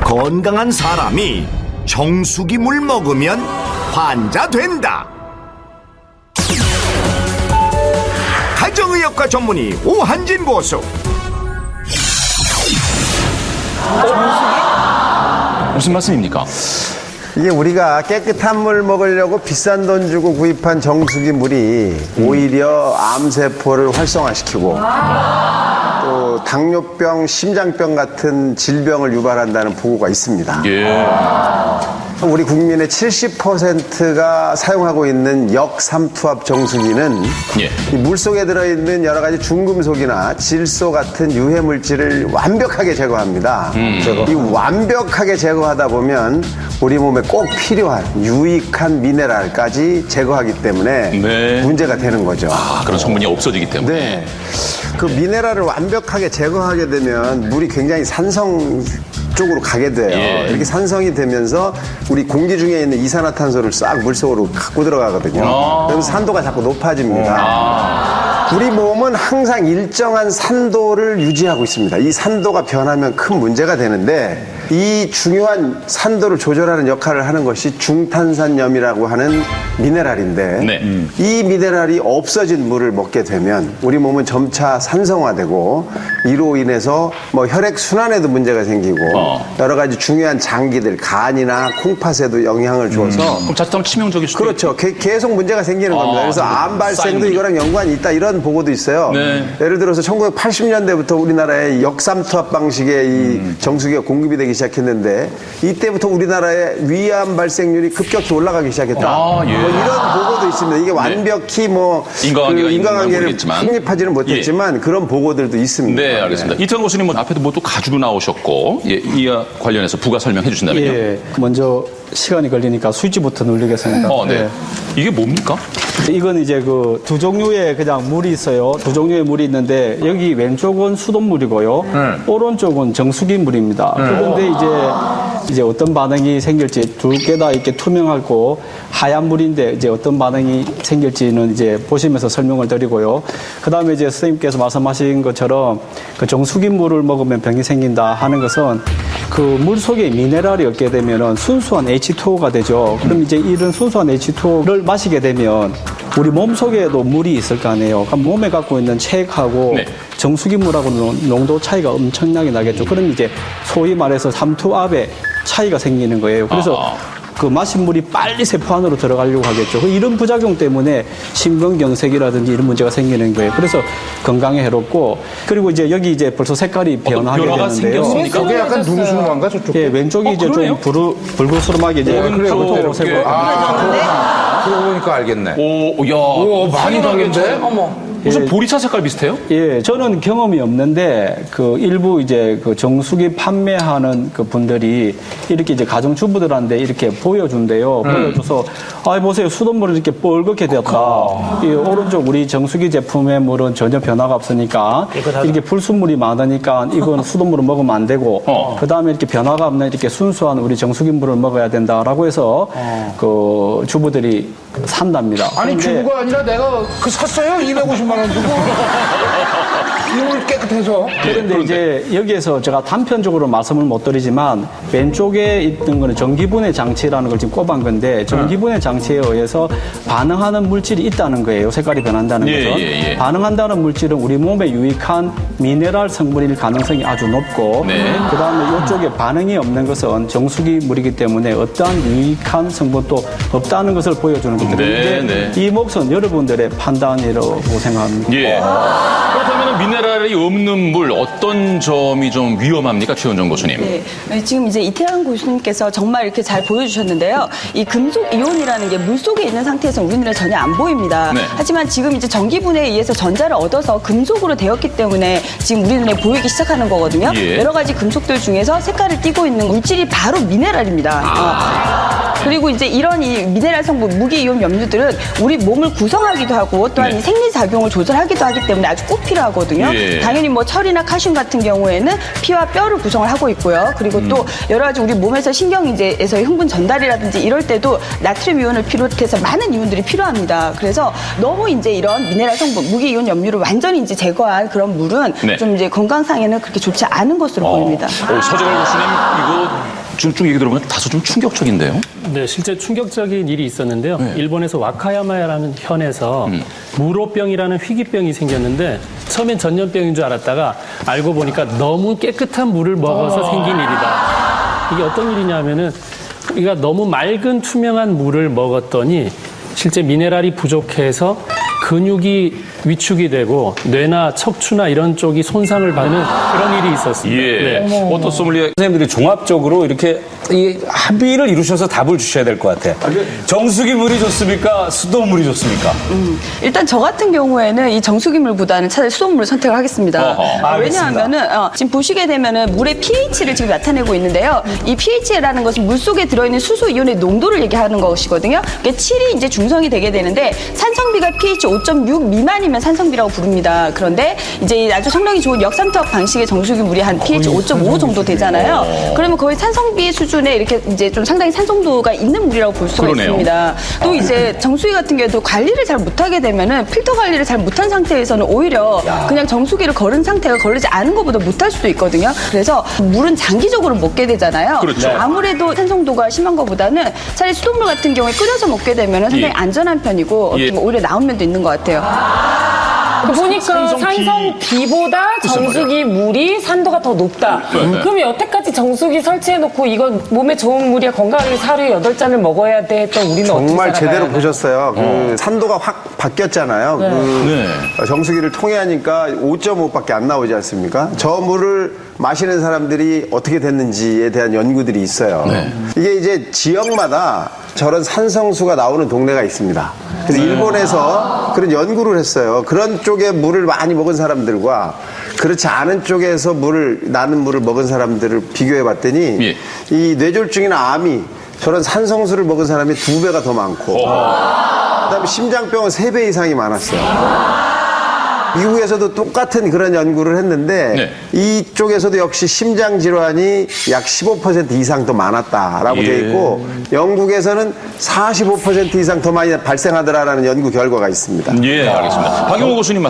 건강한 사람이 정수기물 먹으면 환자 된다. 가정의학과 전문의 오한진 보수. 무슨 말씀입니까? 이게 우리가 깨끗한 물 먹으려고 비싼 돈 주고 구입한 정수기 물이 오히려 암세포를 활성화시키고 또 당뇨병, 심장병 같은 질병을 유발한다는 보고가 있습니다. 예. 우리 국민의 70%가 사용하고 있는 역삼투압 정수기는 예. 이 물속에 들어있는 여러 가지 중금속이나 질소 같은 유해 물질을 완벽하게 제거합니다. 이 완벽하게 제거하다 보면 우리 몸에 꼭 필요한 유익한 미네랄까지 제거하기 때문에 네. 문제가 되는 거죠. 아, 그런 성분이 없어지기 때문에. 네. 그 미네랄을 완벽하게 제거하게 되면 물이 굉장히 산성 쪽으로 가게 돼요. 예. 이렇게 산성이 되면서 우리 공기 중에 있는 이산화탄소를 싹 물속으로 갖고 들어가거든요. 그럼 산도가 자꾸 높아집니다. 우리 몸은 항상 일정한 산도를 유지하고 있습니다. 이 산도가 변하면 큰 문제가 되는데 이 중요한 산도를 조절하는 역할을 하는 것이 중탄산염이라고 하는 미네랄인데 네. 이 미네랄이 없어진 물을 먹게 되면 우리 몸은 점차 산성화되고 이로 인해서 뭐 혈액순환에도 문제가 생기고 여러 가지 중요한 장기들, 간이나 콩팥에도 영향을 줘서 그럼 자칫하면 치명적일 수도 그렇죠. 계속 문제가 생기는 겁니다. 그래서 암 발생도 쌓이는군요. 이거랑 연관이 있다 이런 보고도 있어요. 네. 예를 들어서 1980년대부터 우리나라에 역삼투압 방식의 이 정수기가 공급이 되기 시작했는데 이때부터 우리나라의 위암 발생률이 급격히 올라가기 시작했다. 아, 예. 뭐 이런 보고도 있습니다. 이게 완벽히 뭐 인과관계가 있는지는 인과관계를 모르겠지만. 확립하지는 못했지만 그런 보고들도 있습니다. 네, 알겠습니다. 이태원 교수님 뭐 앞에도 뭐 또 가지고 나오셨고, 예, 이와 관련해서 부가 설명해 주신다면요. 예, 먼저 시간이 걸리니까 스위치부터 누르겠습니다. 네. 예. 이게 뭡니까? 이건 이제 그 두 종류의 그냥 물이 있어요. 두 종류의 물이 있는데 여기 왼쪽은 수돗물이고요. 오른쪽은 정수기 물입니다. 그런데 이제 어떤 반응이 생길지 두 개 다 이렇게 투명하고 하얀 물인데 이제 어떤 반응이 생길지는 이제 보시면서 설명을 드리고요. 그다음에 이제 선생님께서 말씀하신 것처럼 그 정수기 물을 먹으면 병이 생긴다 하는 것은 그 물 속에 미네랄이 없게 되면은 순수한 H2O가 되죠. 그럼 이제 이런 순수한 H2O를 마시게 되면 우리 몸 속에도 물이 있을 거 아니에요. 그럼 몸에 갖고 있는 체액하고 네. 정수기 물하고는 농도 차이가 엄청나게 나겠죠. 그럼 이제 소위 말해서 삼투압의 차이가 생기는 거예요. 그래서 그 마신 물이 빨리 세포 안으로 들어가려고 하겠죠. 이런 부작용 때문에 심근경색이라든지 이런 문제가 생기는 거예요. 그래서 건강에 해롭고 그리고 이제 여기 이제 벌써 색깔이 변하게 변화가 되는데요. 생겼습니까? 저게 약간 누르스름한가 저쪽? 예, 왼쪽이 이제 그러네요. 좀 불구스름하게 이제 오른쪽 이렇게. 그러고 보니까 알겠네. 오, 야. 오, 많이 다른데? 무슨 보리차 색깔 비슷해요? 예, 저는 경험이 없는데 그 일부 이제 그 정수기 판매하는 그 분들이 이렇게 이제 가정주부들한테 이렇게 보여준대요. 보여줘서 아 보세요 수돗물이 이렇게 뻘겋게 되었다. 이 오른쪽 우리 정수기 제품의 물은 전혀 변화가 없으니까 이렇게 불순물이 많으니까 이건 수돗물을 먹으면 안 되고 그 다음에 이렇게 변화가 없는 이렇게 순수한 우리 정수기 물을 먹어야 된다라고 해서 그 주부들이 산답니다. 아니 그런데 주부가 아니라 내가 그 샀어요 250만 원 주고 이물 깨끗해서. 그런데 이제 여기에서 제가 단편적으로 말씀을 못 드리지만 왼쪽에 있는 거는 전기분해 장치라는 걸 지금 꼽은 건데 전기분해 장치에 의해서 반응하는 물질이 있다는 거예요. 색깔이 변한다는 예, 것은. 예, 예. 반응한다는 물질은 우리 몸에 유익한 미네랄 성분일 가능성이 아주 높고 네. 그다음에 이쪽에 반응이 없는 것은 정수기 물이기 때문에 어떠한 유익한 성분도 없다는 것을 보여주는 겁니다. 네, 이제 네. 이 몫은 여러분들의 판단이라고 생각합니다. 예. 그렇다면 미네랄이 없는 물 어떤 점이 좀 위험합니까, 최원정 교수님? 네, 지금 이제 이태양 교수님께서 정말 이렇게 잘 보여주셨는데요. 이 금속 이온이라는 게 물 속에 있는 상태에서 우리 눈에 전혀 안 보입니다. 네. 하지만 지금 이제 전기분해에 의해서 전자를 얻어서 금속으로 되었기 때문에 지금 우리 눈에 보이기 시작하는 거거든요. 예. 여러 가지 금속들 중에서 색깔을 띠고 있는 물질이 바로 미네랄입니다. 그리고 이제 이런 이 미네랄 성분, 무기이온 염류들은 우리 몸을 구성하기도 하고 또한 네. 이 생리작용을 조절하기도 하기 때문에 아주 꼭 필요하거든요. 예. 당연히 뭐 철이나 칼슘 같은 경우에는 피와 뼈를 구성을 하고 있고요. 그리고 또 여러 가지 우리 몸에서 신경에서의 흥분 전달이라든지 이럴 때도 나트륨 이온을 비롯해서 많은 이온들이 필요합니다. 그래서 너무 이제 이런 미네랄 성분, 무기이온 염류를 완전히 이제 제거한 그런 물은 네. 좀 이제 건강상에는 그렇게 좋지 않은 것으로 보입니다. 서재걸 교수님, 이거 쭉 얘기 들어보면 다소 좀 충격적인데요. 네, 실제 충격적인 일이 있었는데요. 일본에서 와카야마라는 현에서 무로병이라는 희귀병이 생겼는데 처음엔 전염병인 줄 알았다가 알고 보니까 너무 깨끗한 물을 먹어서 생긴 일이다. 이게 어떤 일이냐면은 우리가 너무 맑은 투명한 물을 먹었더니 실제 미네랄이 부족해서 근육이 위축이 되고 뇌나 척추나 이런 쪽이 손상을 받는 그런 일이 있었습니다. 예. 네. 워터 소믈리에 선생님들이 종합적으로 이렇게 이 합의를 이루셔서 답을 주셔야 될 것 같아. 정수기 물이 좋습니까? 수돗물이 좋습니까? 일단 저 같은 경우에는 이 정수기물보다는 차라리 수돗물을 선택을 하겠습니다. 왜냐하면은 지금 보시게 되면은 물의 pH를 지금 나타내고 있는데요. 이 pH라는 것은 물 속에 들어있는 수소 이온의 농도를 얘기하는 것이거든요. 그러니까 7이 이제 중성이 되게 되는데 산성비가 pH 5.6 미만이면 산성비라고 부릅니다. 그런데 이제 아주 성능이 좋은 역삼투압 방식의 정수기 물이 한 pH 5.5 정도 되잖아요. 그러면 거의 산성비 수준에 이렇게 이제 좀 상당히 산성도가 있는 물이라고 볼 수가 그러네요. 있습니다. 또 이제 정수기 같은 경우에도 관리를 잘 못하게 되면은 필터 관리를 잘 못한 상태에서는 오히려 그냥 정수기를 걸은 상태가 걸리지 않은 것보다 못할 수도 있거든요. 그래서 물은 장기적으로 먹게 되잖아요. 그렇죠. 아무래도 산성도가 심한 것보다는 차라리 수돗물 같은 경우에 끓여서 먹게 되면은 상당히 예. 안전한 편이고 어떻게 보면 오히려 나은 면도 있는 것 같아요. 보니까 산성비보다 정수기 물이 산도가 더 높다. 그럼 여태까지 정수기 설치해놓고 이건 몸에 좋은 물이야 건강하게 하루에 8잔을 먹어야 돼 했던 우리는 정말 어떻게 제대로 살아가야 돼? 보셨어요. 그 산도가 확 바뀌었잖아요. 그 정수기를 통해하니까 5.5밖에 안 나오지 않습니까? 저 물을 마시는 사람들이 어떻게 됐는지에 대한 연구들이 있어요. 이게 이제 지역마다 저런 산성수가 나오는 동네가 있습니다. 그래서 일본에서 그런 연구를 했어요. 그런 쪽에 물을 많이 먹은 사람들과 그렇지 않은 쪽에서 나는 물을 먹은 사람들을 비교해 봤더니 예. 이 뇌졸중이나 암이 저런 산성수를 먹은 사람이 2배가 더 많고 그다음에 심장병은 3배 이상이 많았어요. 미국에서도 똑같은 그런 연구를 했는데 이쪽에서도 역시 심장 질환이 약 15% 이상 더 많았다라고 되어 있고 영국에서는 45% 이상 더 많이 발생하더라라는 연구 결과가 있습니다. 예, 알겠습니다. 박용호 교수님